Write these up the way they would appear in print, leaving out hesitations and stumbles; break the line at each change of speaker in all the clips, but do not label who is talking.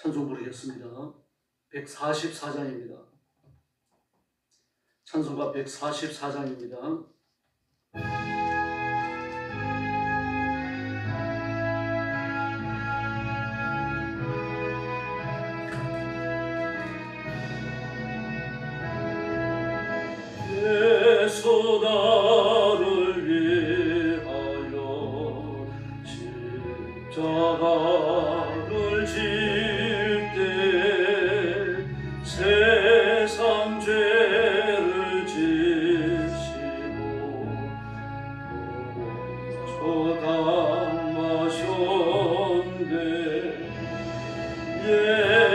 찬송 부르겠습니다. 144장입니다. 찬송가 144장입니다. 예수 나를 위하여 십자가를 질 때 세상 죄를 지시고 저담하셨네.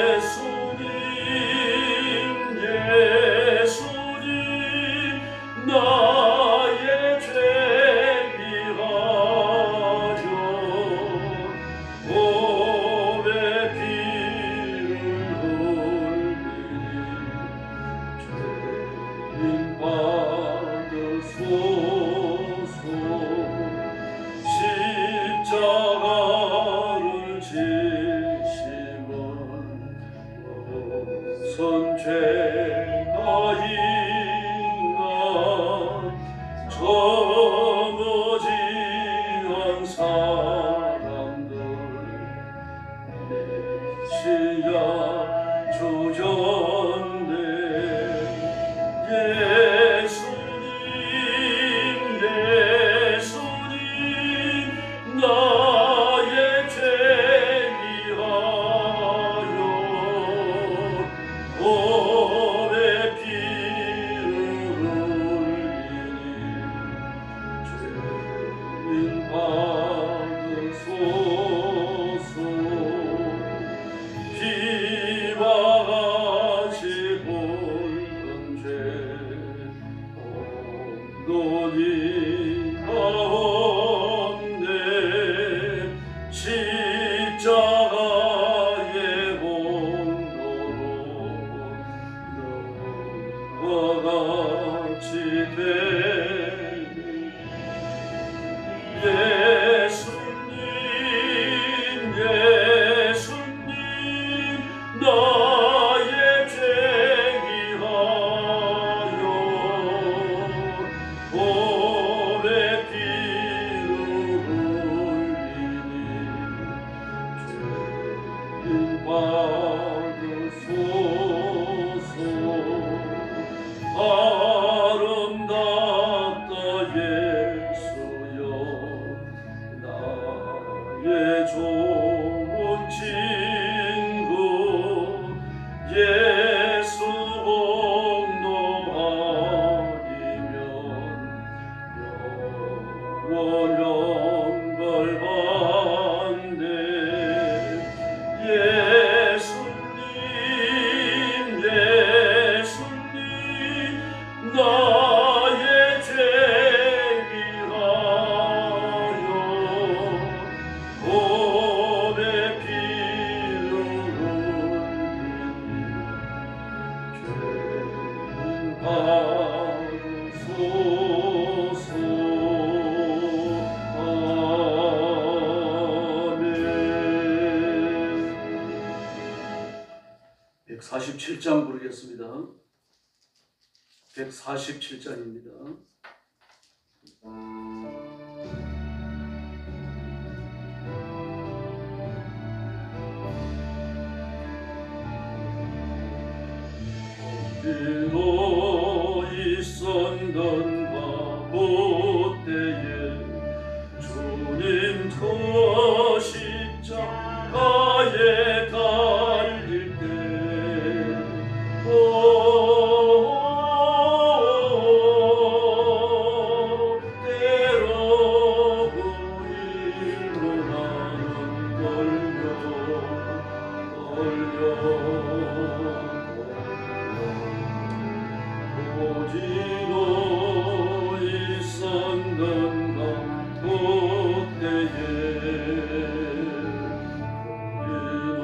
예수님 나의 죄 위하여 몸에 피를 흘리니 죄인 받으소서. 십자가를 지심은 무슨 죄가 있나. 저머지한 사람들 시야 조졌네. 예수님 나의 죄 위하여 몸에 피를 흘리니 죄인 받으소서. 피와 같이 bol던 죄 온돈이 가운데 십자가의 온도로 너와 같이 되니. 예수님 나의 죄 위하여 몸에 피를 흘리니 죄인 받으소서. 아름답다 예수여 나의 좋은 친구. 예수 공로 아니면 영원 영벌 받네. 예수님 나의 죄 위하여 몸에 피를 흘리니 죄인 받으소서. 아멘. 147장 부르겠습니다. 147장입니다. 어디로 있었던가 그때에 주님 그 십자가에 달릴 때 때로 그 일로 나는 떨려 어디로 있었는가 그때에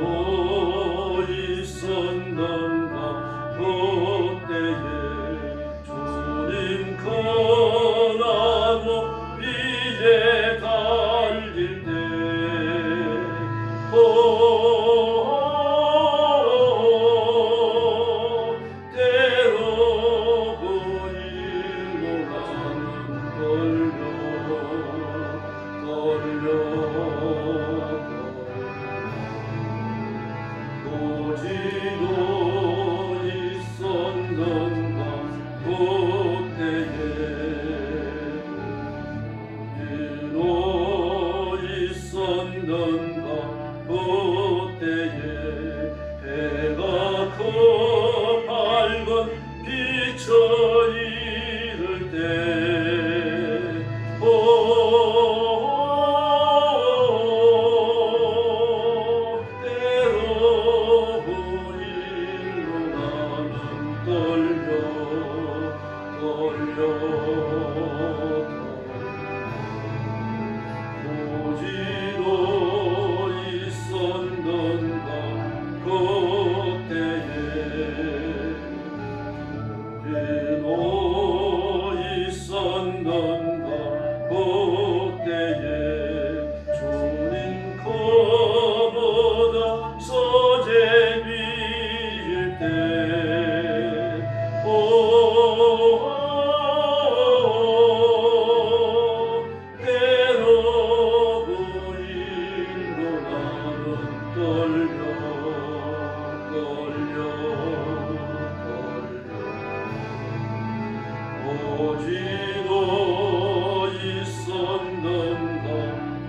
어디로 있었는가 그때에 주님 그나무 위에 달릴 때 때에 해가 커 밝은 비쳐 이를 때 때로 그 일로 나는 떨려 오지도 있었는가 그때에 오지도 있었는가 그때에 주님 그보다 서재비일 때 때로 그 일로 나는 떨려 오지도 있었는가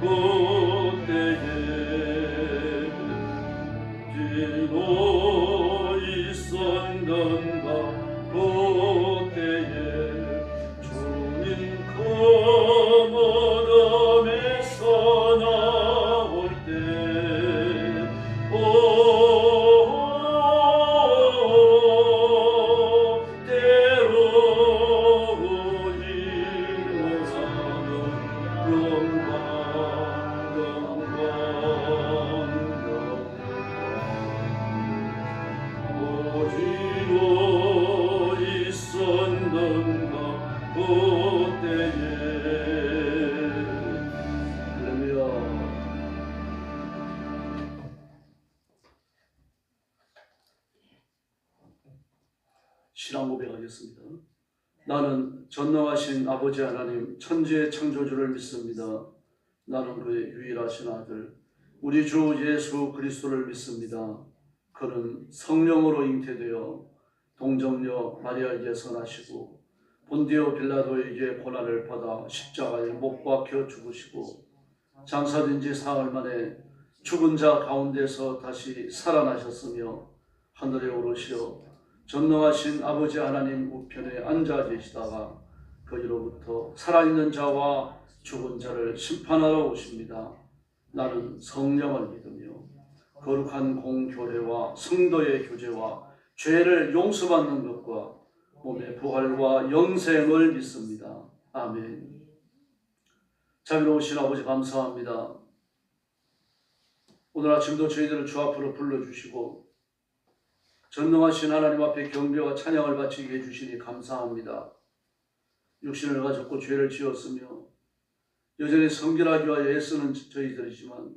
그때에 오지도 있었는가 그때에 주님 그 무덤에서 나올 때 때로 그 일로 사는 영광 오지도 있었는가 그때에 할렐루야. 신앙 고백하겠습니다. 나는 전능하신 아버지 하나님 천지의 창조주를 믿습니다. 나는 그의 유일하신 아들 우리 주 예수 그리스도를 믿습니다. 그는 성령으로 잉태되어 동정녀 마리아에게서 나시고 본디오 빌라도에게 고난을 받아 십자가에 못 박혀 죽으시고 장사된 지 사흘 만에 죽은 자 가운데서 다시 살아나셨으며 하늘에 오르시어 전능하신 아버지 하나님 우편에 앉아 계시다가 거기로부터 살아있는 자와 죽은 자를 심판하러 오십니다. 나는 성령을 믿으며 거룩한 공교례와 성도의 교제와 죄를 용서받는 것과 몸의 부활과 영생을 믿습니다. 아멘. 자비로우신 아버지 감사합니다. 오늘 아침도 저희들을 주 앞으로 불러주시고 전능하신 하나님 앞에 경배와 찬양을 바치게 해주시니 감사합니다. 육신을 가졌고 죄를 지었으며 여전히 성결하기 위하여 애쓰는 저희들이지만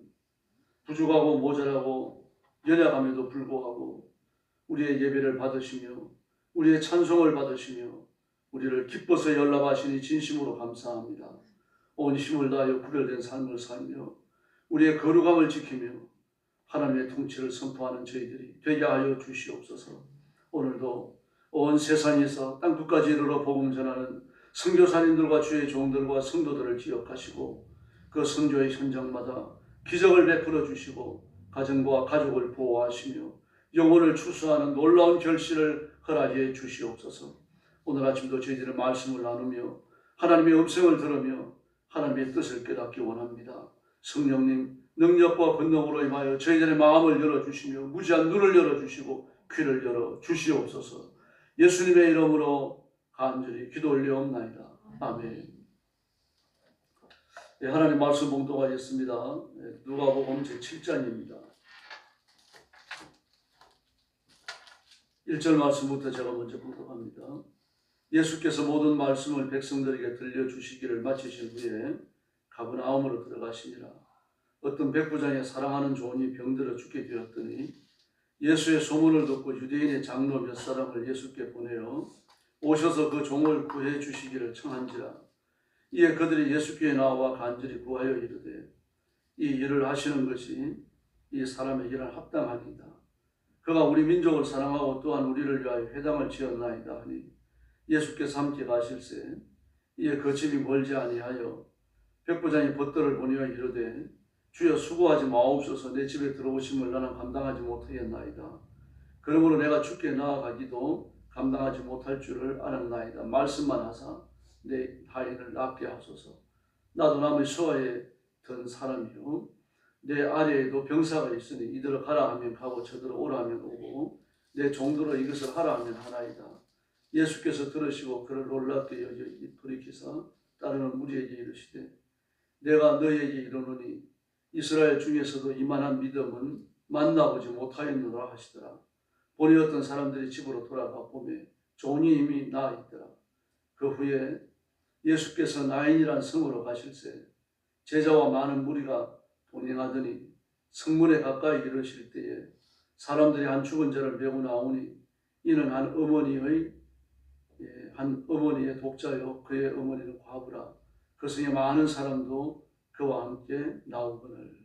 부족하고 모자라고 연약함에도 불구하고 우리의 예배를 받으시며 우리의 찬송을 받으시며 우리를 기뻐서 연락하시니 진심으로 감사합니다. 온 힘을 다하여 구별된 삶을 살며 우리의 거룩함을 지키며 하나님의 통치를 선포하는 저희들이 되게 하여 주시옵소서. 오늘도 온 세상에서 땅끝까지 이르러 복음 전하는 선교사님들과 주의 종들과 성도들을 기억하시고 그 선교의 현장마다 기적을 베풀어 주시고 가정과 가족을 보호하시며 영혼을 추수하는 놀라운 결실을 허락해 주시옵소서. 오늘 아침도 저희들의 말씀을 나누며 하나님의 음성을 들으며 하나님의 뜻을 깨닫기 원합니다. 성령님 능력과 권능으로 임하여 저희들의 마음을 열어주시며 무지한 눈을 열어주시고 귀를 열어주시옵소서. 예수님의 이름으로 간절히 기도 올려옵나이다. 아멘. 네, 하나님 말씀 봉독하겠습니다. 누가복음 제7장입니다. 1절 말씀부터 제가 먼저 봉독합니다. 예수께서 모든 말씀을 백성들에게 들려주시기를 마치신 후에 가버나움으로 들어가시니라. 어떤 백부장의 사랑하는 종이 병들어 죽게 되었더니 예수의 소문을 듣고 유대인의 장로 몇 사람을 예수께 보내어 오셔서 그 종을 구해 주시기를 청한지라. 이에 그들이 예수께 나와 간절히 구하여 이르되 이 일을 하시는 것이 이 사람에게는 합당하니이다. 그가 우리 민족을 사랑하고 또한 우리를 위하여 회당을 지었나이다 하니 예수께서 함께 가실새 이에 그 집이 멀지 아니하여 백부장이 벗들을 보내어 이르되 주여 수고하지 마옵소서. 내 집에 들어오심을 나는 감당하지 못하겠나이다. 그러므로 내가 주께 나아가기도 감당하지 못할 줄을 아는나이다. 말씀만 하사 내 하인을 낫게 하소서. 나도 남의 수하에 든 사람이요 내 아래에도 병사가 있으니 이들을 가라 하면 가고 저들을 오라 하면 오고 내 종들로 이것을 하라 하면 하나이다. 예수께서 들으시고 그를 놀랍게 여겨 돌이키사 따르는 무리에게 이르시되 내가 너희에게 이르노니 이스라엘 중에서도 이만한 믿음은 만나보지 못하였노라 하시더라. 보니 어떤 사람들이 집으로 돌아가 보매 종이 이미 나아 있더라. 그 후에 예수께서 나인이란 성으로 가실새 제자와 많은 무리가 동행하더니 성문에 가까이 이르실 때에 사람들이 한 죽은 자를 메고 나오니 이는 한 어머니의 독자요 그의 어머니는 과부라. 그 성에 많은 사람도 그와 함께 나오거늘.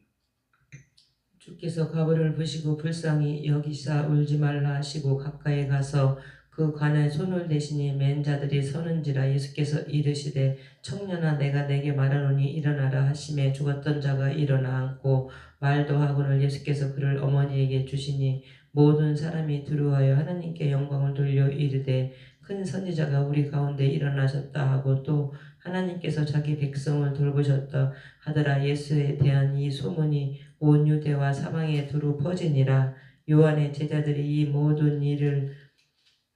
주께서 과부를 보시고 불쌍히 여기사 울지 말라 하시고 가까이 가서 그 관에 손을 대시니 맨 자들이 서는지라. 예수께서 이르시되 청년아 내가 내게 말하노니 일어나라 하시매 죽었던 자가 일어나 앉고 말도 하거늘. 예수께서 그를 어머니에게 주시니 모든 사람이 두려워하여 하나님께 영광을 돌려 이르되 큰 선지자가 우리 가운데 일어나셨다 하고 또 하나님께서 자기 백성을 돌보셨다 하더라. 예수에 대한 이 소문이 온 유대와 사방에 두루 퍼지니라. 요한의 제자들이 이 모든 일을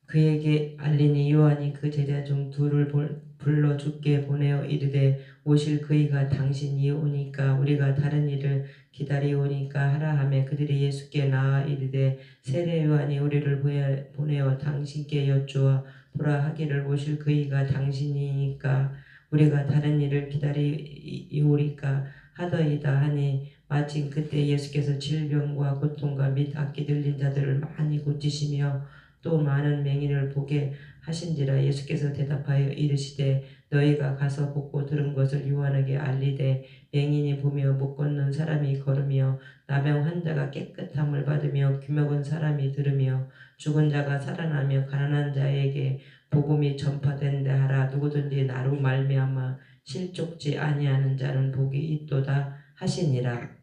그에게 알리니 요한이 그 제자 중 둘을 불러 주께 보내어 이르되 오실 그이가 당신이 오니까 우리가 다른 일을 기다리오니까 하라 하매 그들이 예수께 나아 이르되 세례 요한이 우리를 보내어 당신께 여쭈어 보라 하기를 오실 그이가 당신이니까 우리가 다른 일을 기다리오리까 하더이다 하니 마침 그때 예수께서 질병과 고통과 및 악기 들린 자들을 많이 고치시며 또 많은 맹인을 보게 하신지라. 예수께서 대답하여 이르시되 너희가 가서 보고 들은 것을 요한에게 알리되 맹인이 보며 못 걷는 사람이 걸으며 나병 환자가 깨끗함을 받으며 귀먹은 사람이 들으며 죽은 자가 살아나며 가난한 자에게 복음이 전파된다 하라. 누구든지 나로 말미암아 실족지 아니하는 자는 복이 있도다 하시니라.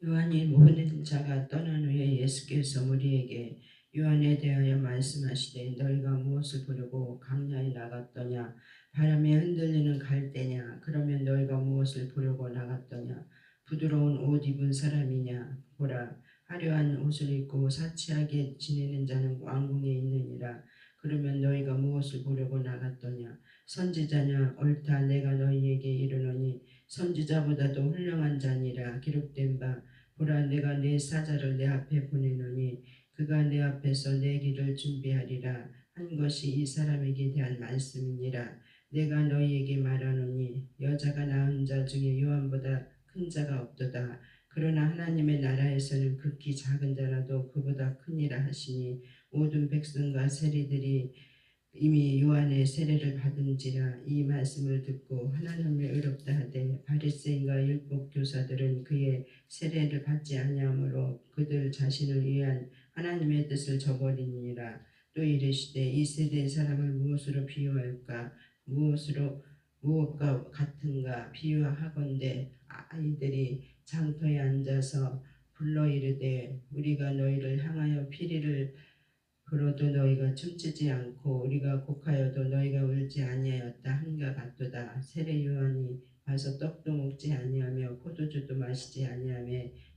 요한이 보낸 자가 떠난 후에 예수께서 무리에게 요한에 대하여 말씀하시되 너희가 무엇을 보려고 강야에 나갔더냐? 바람에 흔들리는 갈대냐? 그러면 너희가 무엇을 보려고 나갔더냐? 부드러운 옷 입은 사람이냐? 보라, 화려한 옷을 입고 사치하게 지내는 자는 왕궁에 있느니라. 그러면 너희가 무엇을 보려고 나갔더냐? 선지자냐? 옳다, 내가 너희에게 이르노니 선지자보다도 훌륭한 자니라. 기록된 바 보라, 내가 내 사자를 내 앞에 보내노니 그가 내 앞에서 내 길을 준비하리라 한 것이 이 사람에게 대한 말씀이니라. 내가 너희에게 말하노니 여자가 낳은 자 중에 요한보다 큰 자가 없도다. 그러나 하나님의 나라에서는 극히 작은 자라도 그보다 크니라 하시니 모든 백성과 세리들이 이미 요한의 세례를 받은지라. 이 말씀을 듣고 하나님을 의롭다 하되 바리새인과 율법 교사들은 그의 세례를 받지 아니하므로 그들 자신을 위한 하나님의 뜻을 저버리니라. 또 이르시되 이 세대의 사람을 무엇으로 비유할까? 무엇과 같은가? 비유하건대 아이들이 장터에 앉아서 불러 이르되 우리가 너희를 향하여 피리를 그러도 너희가 춤추지 않고 우리가 곡하여도 너희가 울지 아니하였다 한가 같도다. 세례 요한이 와서 떡도 먹지 아니하며 포도주도 마시지 아니하며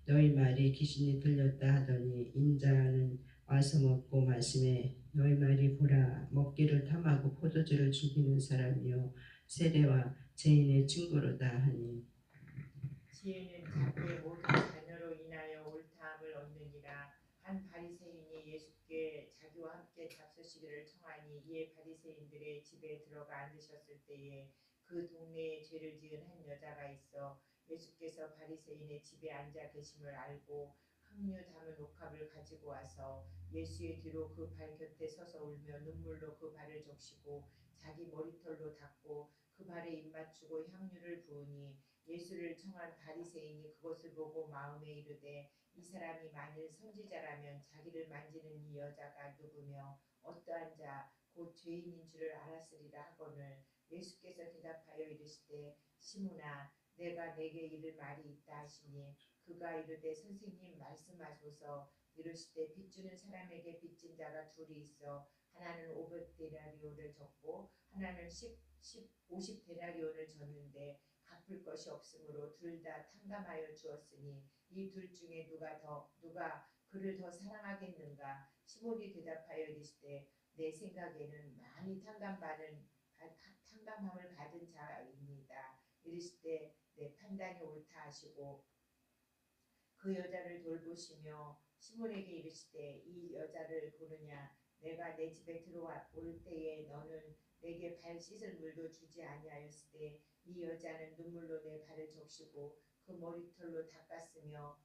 너희 말이 귀신이 들렸다 하더니 인자는 와서 먹고 마시매 너희 말이 보라 먹기를 탐하고 포도주를 즐기는 사람이요 세례와 죄인의 친구로다 하니
지혜는 자기의 모든 자녀로 인하여 옳다함을 얻느니라. 한 바리새인이 예수께 자기와 함께 잡수시기를 청하니 이에 바리새인들의 집에 들어가 앉으셨을 때에 그 동네에 죄를 지은 한 여자가 있어 예수께서 바리새인의 집에 앉아 계심을 알고 향유 담은 옥합을 가지고 와서 예수의 뒤로 그 발 곁에 서서 울며 눈물로 그 발을 적시고 자기 머리털로 닦고 그 발에 입 맞추고 향유를 부으니 예수를 청한 바리새인이 그것을 보고 마음에 이르되 이 사람이 만일 선지자라면 자기를 만지는 이 여자가 누구며 어떠한 자 곧 죄인인 줄을 알았으리라 하거늘. 예수께서 대답하여 이르시되 시므나 내가 내게 이를 말이 있다 하시니 그가 이르되 선생님 말씀하소서. 이르시되 빚주는 사람에게 빚진 자가 둘이 있어 하나는 500데나리온을 졌고 하나는 50데나리온을 졌는데 갚을 것이 없으므로 둘 다 탕감하여 주었으니 이 둘 중에 누가 그를 더 사랑하겠는가? 시몬이 대답하여 이르시되 내 생각에는 많이 탕감함을 받은 자입니다. 이르시되 내 판단이 옳다 하시고 그 여자를 돌보시며 시몬에게 이르시되 이 여자를 보느냐? 내가 내 집에 들어올 때에 너는 내게 발 씻을 물도 주지 아니하였으되 이 여자는 눈물로 내 발을 적시고 그 머리털로 닦았으며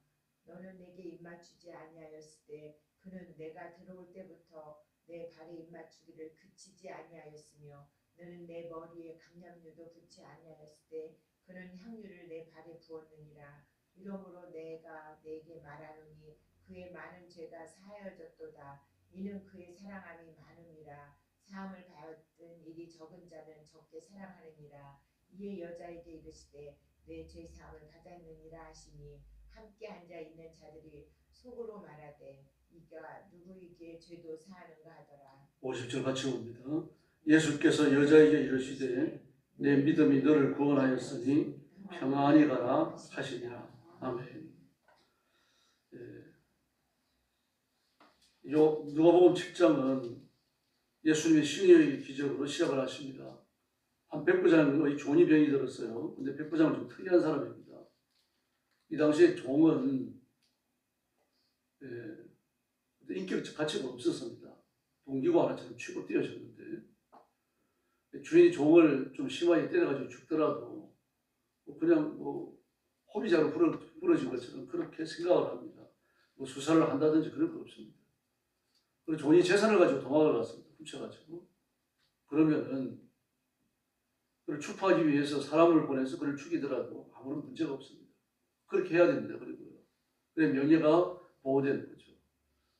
너는 내게 입맞추지 아니하였으되 그는 내가 들어올 때부터 내 발에 입맞추기를 그치지 아니하였으며 너는 내 머리에 감람유도 붓지 아니하였으되 그는 향유를 내 발에 부었느니라. 이러므로 내가 내게 말하노니 그의 많은 죄가 사하여졌도다. 이는 그의 사랑함이 많음이라. 사함을 받은 일이 적은 자는 적게 사랑하느니라. 이에 여자에게 이르시되 내 죄 사함을 받았느니라 하시니 함께 앉아 있는 자들이 속으로 말하되 이가 누구에게 죄도 사하는가 하더라.
50절 같이 봅니다. 예수께서 여자에게 이르시되 내 믿음이 너를 구원하였으니 평안히 가라 하시니라. 아멘. 누가복음 7장은 예수님의 신의 기적으로 시작을 하십니다. 한 백부장의 종이 병이 들었어요. 근데 백부장은 좀 특이한 사람입니다. 이 당시에 종은 인격적 가치가 없었습니다. 동기고 하나처럼 치고 뛰어졌는데 주인이 종을 좀 심하게 때려가지고 죽더라도 그냥 호비자로 부러진 것처럼 그렇게 생각을 합니다. 수사를 한다든지 그럴 거 없습니다. 그리고 종이 재산을 가지고 도망을 갔습니다. 훔쳐가지고. 그러면은 그를 추파하기 위해서 사람을 보내서 그를 죽이더라도 아무런 문제가 없습니다. 그렇게 해야 됩니다. 그리고요. 그래 명예가 보호되는 거죠.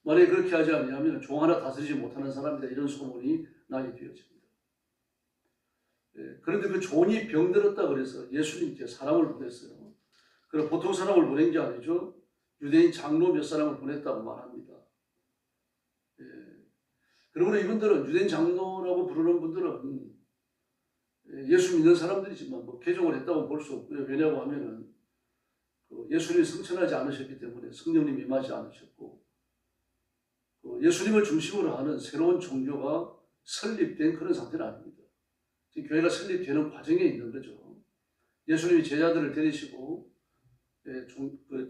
만약에 그렇게 하지 않으면 종 하나 다스리지 못하는 사람이다 이런 소문이 나게 되어집니다. 그런데 그 종이 병들었다 그래서 예수님께 사람을 보냈어요. 그럼 보통 사람을 보낸 게 아니죠. 유대인 장로 몇 사람을 보냈다고 말합니다. 그러므로 이분들은 유대인 장로라고 부르는 분들은 예수 믿는 사람들이지만 개종을 했다고 볼 수 없고요. 왜냐고 하면은 예수님이 성천하지 않으셨기 때문에 성령님이 임하지 않으셨고 예수님을 중심으로 하는 새로운 종교가 설립된 그런 상태는 아닙니다. 지금 교회가 설립되는 과정에 있는 거죠. 예수님이 제자들을 데리시고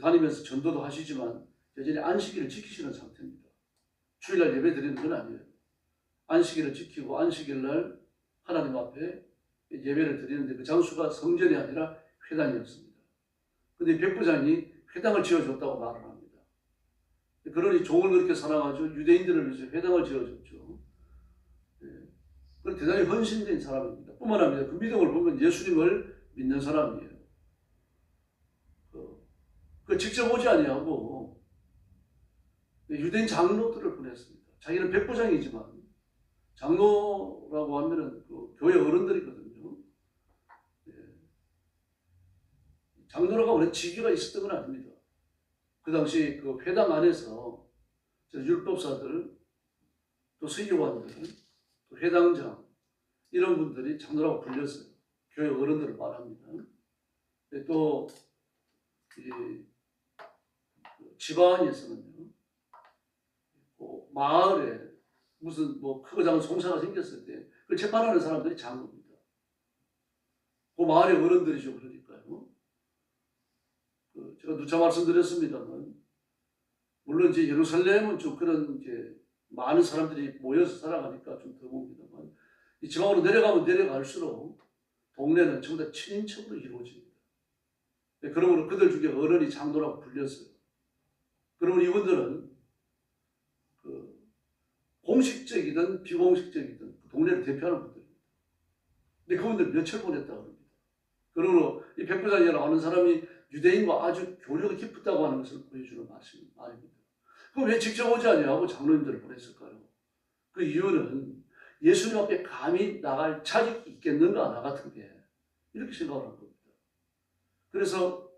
다니면서 전도도 하시지만 여전히 안식일을 지키시는 상태입니다. 주일날 예배 드리는 건 아니에요. 안식일을 지키고 안식일날 하나님 앞에 예배를 드리는데 그 장소가 성전이 아니라 회당이었습니다. 그런데 백부장이 회당을 지어줬다고 말을 합니다. 그러니 종을 그렇게 사랑하죠. 유대인들을 위해서 회당을 지어줬죠. 그건 대단히 헌신된 사람입니다. 뿐만 아니라 그 믿음을 보면 예수님을 믿는 사람이에요. 그 직접 오지 아니하고 유대인 장로들을 보냈습니다. 자기는 백부장이지만 장로라고 하면은 그 교회 어른들이거든요. 장로라고 하는 직위가 있었던 건 아닙니다. 그 당시 그 회당 안에서 율법사들, 또 서기관들, 또 회당장 이런 분들이 장로라고 불렸어요. 교회 어른들을 말합니다. 또 집안에서는요, 마을에 무슨 크고 작은 송사가 생겼을 때 그걸 재판하는 사람들이 장로입니다. 그 마을의 어른들이죠. 그러니까요. 제가 누차 말씀드렸습니다만, 물론 이제 예루살렘은 좀 그런 이제 많은 사람들이 모여서 살아가니까 좀 드뭅니다만, 이 지방으로 내려가면 내려갈수록 동네는 전부 다 친인척으로 이루어집니다. 그러므로 그들 중에 어른이 장로라고 불렸어요. 그러면 이분들은 공식적이든 비공식적이든 그 동네를 대표하는 분들입니다. 근데 그분들 며칠 보냈다고 합니다. 그러므로 이 백부장이라고 하는 사람이 유대인과 아주 교류가 깊었다고 하는 것을 보여주는 말입니다. 그럼 왜 직접 오지 아니하고 장로님들을 보냈을까요? 그 이유는 예수님 앞에 감히 나갈 자격이 있겠는가 나 같은 게 이렇게 생각을 한 겁니다. 그래서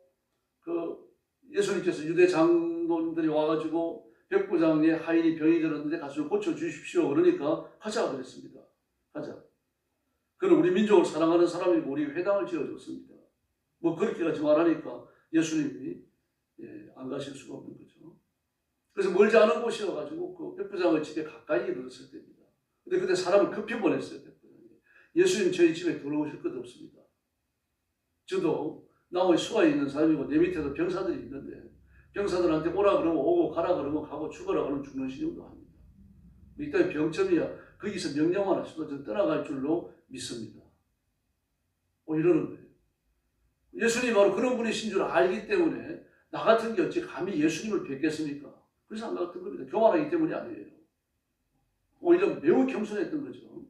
예수님께서 유대 장로님들이 와가지고 백부장의 하인이 병이 들었는데 가서 고쳐 주십시오. 그러니까 하자 그랬습니다. 하자. 그는 우리 민족을 사랑하는 사람이고 우리 회당을 지어줬습니다. 뭐 그렇게까지 말하니까 예수님이 안 가실 수가 없는 거죠. 그래서 멀지 않은 곳이어가지고 그 백부장의 집에 가까이 이르렀을 때입니다. 근데 그때 사람을 급히 보냈어요. 백부장이. 예수님 저희 집에 들어오실 것 없습니다. 저도 나머지 수가 있는 사람이고 내 밑에도 병사들이 있는데 병사들한테 오라 그러면 오고 가라 그러면 가고 죽어라 그러면 죽는 신용도 합니다. 이따위 병점이야. 거기서 명령만 하셔도 저 떠나갈 줄로 믿습니다. 이러는 거예요. 예수님이 바로 그런 분이신 줄 알기 때문에 나 같은 게 어찌 감히 예수님을 뵙겠습니까? 그래서 안 갔던 겁니다. 교만하기 때문이 아니에요. 오히려 매우 겸손했던 거죠.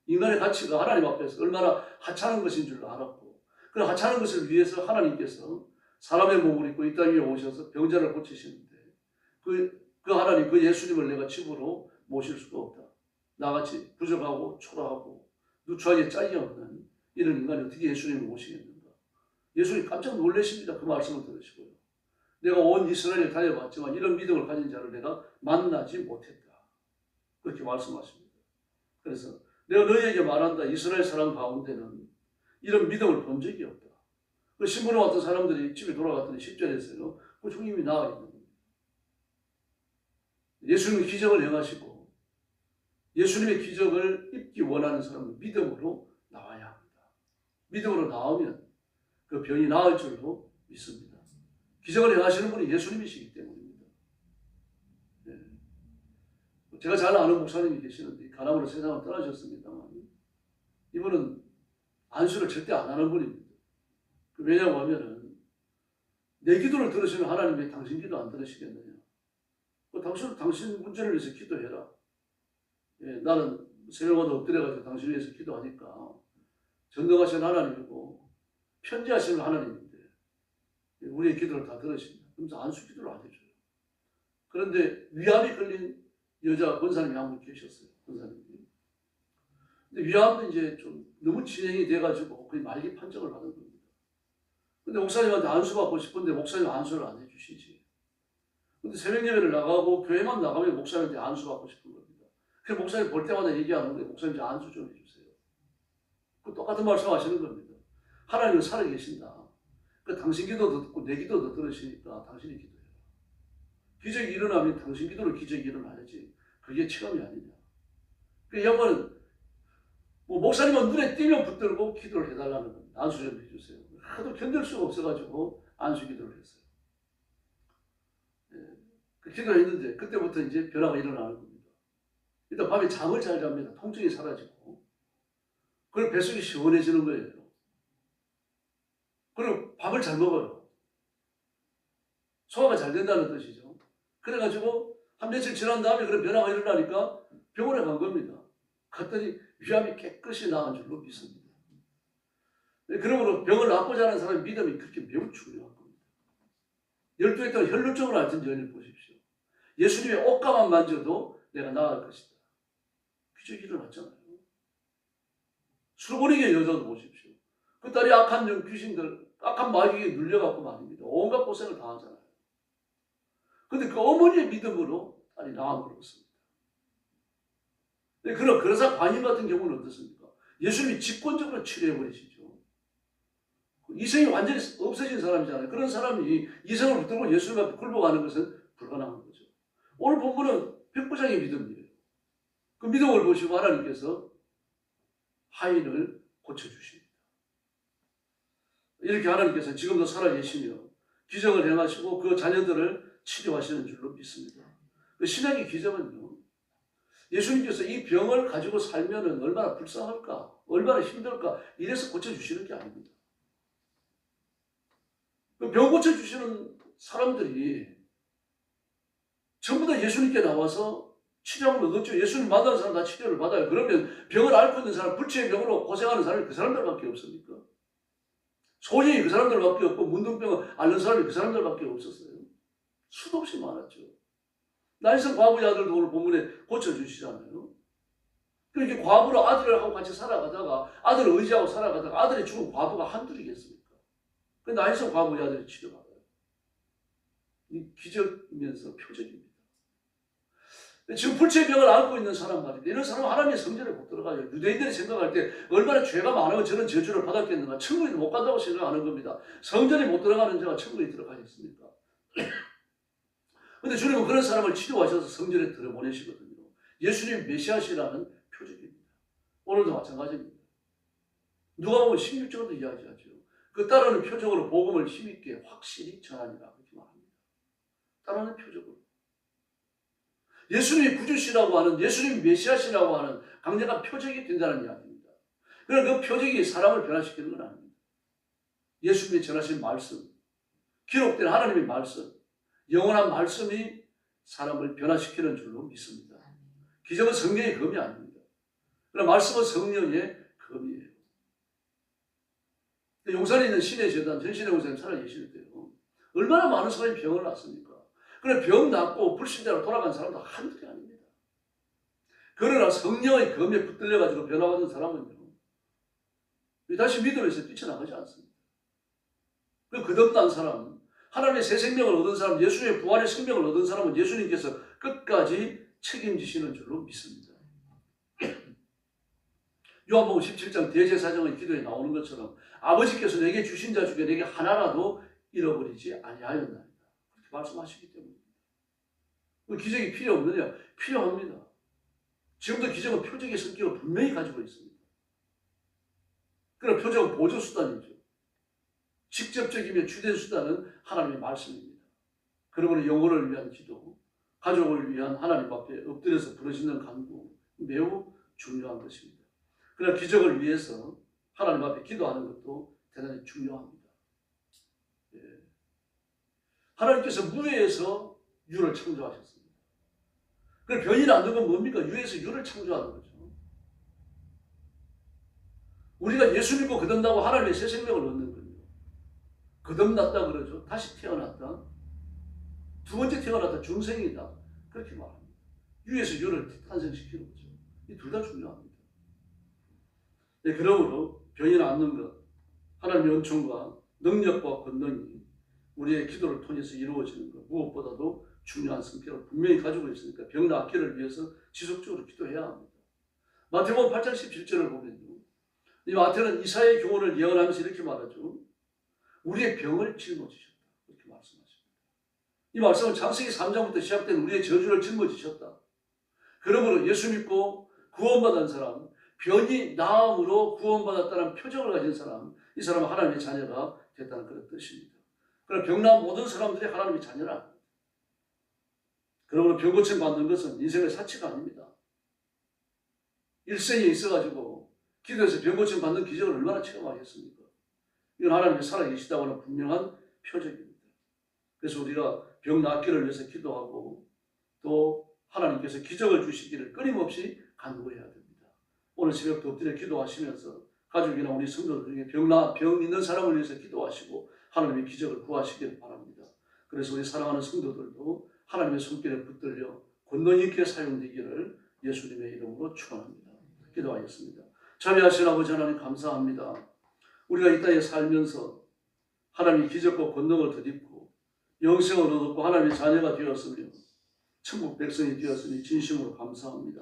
인간의 가치가 하나님 앞에서 얼마나 하찮은 것인 줄 알았고 그 하찮은 것을 위해서 하나님께서 사람의 몸을 입고 이 땅 위에 오셔서 병자를 고치시는데 그 하나님, 그 예수님을 내가 집으로 모실 수가 없다. 나같이 부족하고 초라하고 누추하게 짝이 없는 이런 인간이 어떻게 예수님을 모시겠는가. 예수님 깜짝 놀라십니다. 그 말씀을 들으시고요. 내가 온 이스라엘을 다녀봤지만 이런 믿음을 가진 자를 내가 만나지 못했다. 그렇게 말씀하십니다. 그래서 내가 너희에게 말한다. 이스라엘 사람 가운데는 이런 믿음을 본 적이 없다. 그 신부로 왔던 사람들이 집에 돌아갔더니 10절에서요. 그 주님이 나와 있는 겁니다. 예수님이 기적을 행하시고 예수님의 기적을 입기 원하는 사람은 믿음으로 나와야 합니다. 믿음으로 나오면 그 병이 나을 줄로 믿습니다. 기적을 행하시는 분이 예수님이시기 때문입니다. 네. 제가 잘 아는 목사님이 계시는데 가나으로 세상을 떠나셨습니다만 이분은 안수를 절대 안 하는 분입니다. 왜냐고 하면은 내 기도를 들으시면 하나님 왜 당신 기도 안 들으시겠느냐. 당신 문제를 위해서 기도해라. 나는 새벽마다 엎드려가지고 당신을 위해서 기도하니까 전능하신 하나님이고 편지하시는 하나님인데 우리의 기도를 다 들으십니다. 그러면서 안수 기도를 안 해줘요. 그런데 위암이 걸린 여자 권사님이 한 분 계셨어요. 권사님이. 근데 위암도 이제 좀 너무 진행이 돼가지고 거의 말기 판정을 받은 겁니다. 근데 목사님한테 안수 받고 싶은데 목사님 안수를 안 해주시지. 근데 새벽 예배를 나가고 교회만 나가면 목사님한테 안수 받고 싶은 겁니다. 그래서 목사님 볼 때마다 얘기하는 거예요. 목사님 안수 좀 해주세요. 그 똑같은 말씀 하시는 겁니다. 하나님은 살아계신다. 그 당신 기도도 듣고 내 기도도 들으시니까 당신이 기도해라. 기적이 일어나면 당신 기도로 기적이 일어나야지. 그게 체험이 아니냐. 그 양반은 뭐 목사님은 눈에 띄면 붙들고 기도를 해달라는 겁니다. 안수 좀 해주세요. 하도 견딜 수가 없어가지고 안수 기도를 했어요. 그 기도를 했는데 그때부터 이제 변화가 일어나는 겁니다. 일단 밤에 잠을 잘 잡니다. 통증이 사라지고. 그리고 뱃속이 시원해지는 거예요. 그리고 밥을 잘 먹어요. 소화가 잘 된다는 뜻이죠. 그래가지고 한 며칠 지난 다음에 그런 변화가 일어나니까 병원에 간 겁니다. 갔더니 위암이 깨끗이 나은 줄로 믿습니다. 그러므로 병을 낫고자 하는 사람의 믿음이 그렇게 매우 중요한 겁니다. 12회 동안 혈루증을 앓던 여인을 보십시오. 예수님의 옷가만 만져도 내가 나을 것이다. 기적이 일어났잖아요. 술고리의 여자도 보십시오. 그 딸이 악한 귀신들, 악한 마귀에 눌려갖고 말입니다. 온갖 고생을 다 하잖아요. 근데 그 어머니의 믿음으로 딸이 나음을 얻었습니다. 그러자 관임 같은 경우는 어떻습니까? 예수님이 직권적으로 치료해버리시죠. 이성이 완전히 없어진 사람이잖아요. 그런 사람이 이성을 붙들고 예수님 앞에 굴복하는 것은 불가능한 거죠. 오늘 본문은 백부장의 믿음이에요. 그 믿음을 보시고 하나님께서 하인을 고쳐주십니다. 이렇게 하나님께서 지금도 살아계시며 기적을 행하시고 그 자녀들을 치료하시는 줄로 믿습니다. 그 신약의 기적은요. 예수님께서 이 병을 가지고 살면 얼마나 불쌍할까, 얼마나 힘들까 이래서 고쳐주시는 게 아닙니다. 그 병 고쳐주시는 사람들이 전부 다 예수님께 나와서 치료를 얻었죠. 예수님 만나는 사람 다 치료를 받아요. 그러면 병을 앓고 있는 사람, 불치의 병으로 고생하는 사람이 그 사람들밖에 없습니까? 소경이 그 사람들밖에 없고 문둥병을 앓는 사람이 그 사람들밖에 없었어요. 수도 없이 많았죠. 나이성 과부의 아들도 오늘 본문에 고쳐주시잖아요. 그렇게 과부로 아들하고 같이 살아가다가 아들을 의지하고 살아가다가 아들이 죽은 과부가 한둘이겠습니까? 그 나이서 과부의 아들이 치료받아요. 이 기적이면서 표적입니다. 지금 불체병을 앓고 있는 사람 말인데 이런 사람은 하나님의 성전에 못 들어가요. 유대인들이 생각할 때 얼마나 죄가 많으면 저런 저주를 받았겠는가. 천국에 못 간다고 생각하는 겁니다. 성전에 못 들어가는 자가 천국에 들어가겠습니까? 근데 주님은 그런 사람을 치료하셔서 성전에 들어보내시거든요. 예수님 메시아시라는 표적입니다. 오늘도 마찬가지입니다. 누가복음 16절도 이야기하죠. 그 따르는 표적으로 복음을 힘있게 확실히 전하니라 그렇게 말합니다. 따르는 표적으로. 예수님이 구주시라고 하는, 예수님이 메시아시라고 하는 강력한 표적이 된다는 이야기입니다. 그러나 그 표적이 사람을 변화시키는 건 아닙니다. 예수님이 전하신 말씀, 기록된 하나님의 말씀, 영원한 말씀이 사람을 변화시키는 줄로 믿습니다. 기적은 성령의 검이 아닙니다. 그러나 말씀은 성령의 검이에요. 용산에 있는 신의 재단, 전신의 용사님 살아계실 때요. 얼마나 많은 사람이 병을 놨습니까? 그래 병 낫고 불신자로 돌아간 사람도 한둘이 아닙니다. 그러나 성령의 검에 붙들려가지고 변화받은 사람은요. 다시 믿음에서 뛰쳐나가지 않습니다. 그 거듭난 사람, 하나님의 새 생명을 얻은 사람, 예수의 부활의 생명을 얻은 사람은 예수님께서 끝까지 책임지시는 줄로 믿습니다. 요한복음 17장 대제사장의 기도에 나오는 것처럼 아버지께서 내게 주신 자 중에 내게 하나라도 잃어버리지 아니하였나이다. 그렇게 말씀하시기 때문입니다. 기적이 필요 없느냐? 필요합니다. 지금도 기적은 표적의 성격을 분명히 가지고 있습니다. 그러나 표적은 보조수단이죠. 직접적이며 주된 수단은 하나님의 말씀입니다. 그러므로 영혼을 위한 기도, 가족을 위한 하나님 앞에 엎드려서 부르짖는 간구 매우 중요한 것입니다. 그러나 기적을 위해서 하나님 앞에 기도하는 것도 대단히 중요합니다. 예. 하나님께서 무에서 유를 창조하셨습니다. 그럼 변이 안 건 뭡니까? 유에서 유를 창조하는 거죠. 우리가 예수 믿고 거듭나고 하나님의 새 생명을 얻는 거예요. 거듭났다 그러죠. 다시 태어났다. 두 번째 태어났다. 중생이다. 그렇게 말합니다. 유에서 유를 탄생시키는 거죠. 이 둘 다 중요합니다. 네, 그러므로 변이 낫는 것, 하나님의 은총과 능력과 권능이 우리의 기도를 통해서 이루어지는 것, 무엇보다도 중요한 성격을 분명히 가지고 있으니까 병 낫기를 위해서 지속적으로 기도해야 합니다. 마태복음 8장 17절을 보면요. 이 마태는 이사야의 교훈을 예언하면서 이렇게 말하죠. 우리의 병을 짊어지셨다. 이렇게 말씀하십니다. 이 말씀은 창세기 3장부터 시작된 우리의 저주를 짊어지셨다. 그러므로 예수 믿고 구원받은 사람, 병이 나음으로 구원받았다는 표적을 가진 사람, 이 사람은 하나님의 자녀가 됐다는 그런 뜻입니다. 그러나 병난 모든 사람들이 하나님의 자녀는 아닙니다. 그러므로 병 고침 받는 것은 인생의 사치가 아닙니다. 일생에 있어가지고 기도해서 병 고침 받는 기적을 얼마나 체험하겠습니까? 이건 하나님이 살아계시다고 하는 분명한 표적입니다. 그래서 우리가 병 낫기를 위해서 기도하고 또 하나님께서 기적을 주시기를 끊임없이 간구해야 됩니다. 오늘 새벽도 엎드려 기도하시면서 가족이나 우리 성도들 중에 병 있는 사람을 위해서 기도하시고 하나님의 기적을 구하시기를 바랍니다. 그래서 우리 사랑하는 성도들도 하나님의 손길에 붙들려 권능 있게 사용되기를 예수님의 이름으로 축원합니다. 기도하겠습니다. 자비하신 아버지 하나님 감사합니다. 우리가 이 땅에 살면서 하나님의 기적과 권능을 덧입고 영생을 얻었고 하나님의 자녀가 되었으며 천국 백성이 되었으니 진심으로 감사합니다.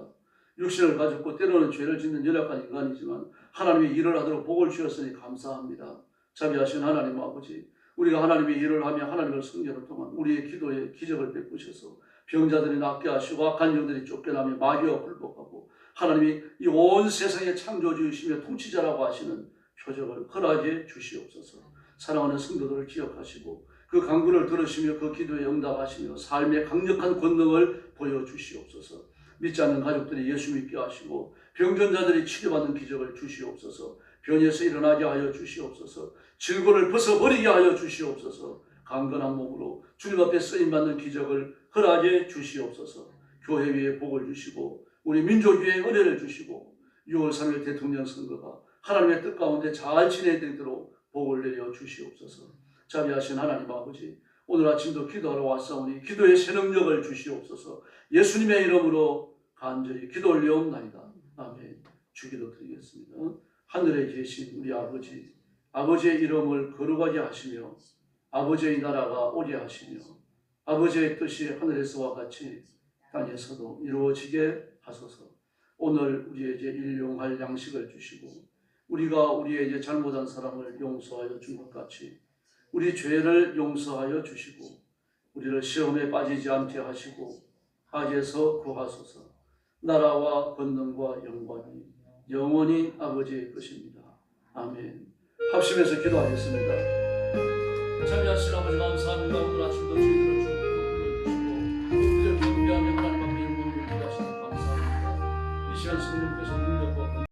육신을 가졌고 때로는 죄를 짓는 연약한 인간이지만 하나님의 일을 하도록 복을 주셨으니 감사합니다. 자비하신 하나님 아버지, 우리가 하나님의 일을 하며 하나님을 성전을 통한 우리의 기도에 기적을 베푸셔서 병자들이 낫게 하시고 악한 영들이 쫓겨나며 마귀와 굴복하고 하나님이 이 온 세상의 창조주이시며 통치자라고 하시는 표적을 허락해 주시옵소서. 사랑하는 성도들을 기억하시고 그 간구를 들으시며 그 기도에 응답하시며 삶의 강력한 권능을 보여주시옵소서. 믿지 않는 가족들이 예수 믿게 하시고 병전자들이 치료받는 기적을 주시옵소서. 변에서 일어나게 하여 주시옵소서. 질고를 벗어버리게 하여 주시옵소서. 강건한 몸으로 주님 앞에 쓰임받는 기적을 허락해 주시옵소서. 교회 위에 복을 주시고 우리 민족 위에 은혜를 주시고 6월 3일 대통령 선거가 하나님의 뜻 가운데 잘 진행되도록 복을 내려 주시옵소서. 자비하신 하나님 아버지, 오늘 아침도 기도하러 왔사오니 기도의 새 능력을 주시옵소서. 예수님의 이름으로 간절히 기도 올려옵나이다. 아멘. 주기도 드리겠습니다. 하늘에 계신 우리 아버지, 아버지의 이름을 거룩하게 하시며 아버지의 나라가 오게 하시며 아버지의 뜻이 하늘에서와 같이 땅에서도 이루어지게 하소서. 오늘 우리에게 일용할 양식을 주시고 우리가 우리에게 잘못한 사람을 용서하여 준 것 같이 우리 죄를 용서하여 주시고 우리를 시험에 빠지지 않게 하시고 악에서 구하소서. 나라와 권능과 영광이 영원히 아버지의 것입니다. 아멘. 합심해서 기도하겠습니다. 참여하신 아버지 감사합니다. 오늘 아침도 주님을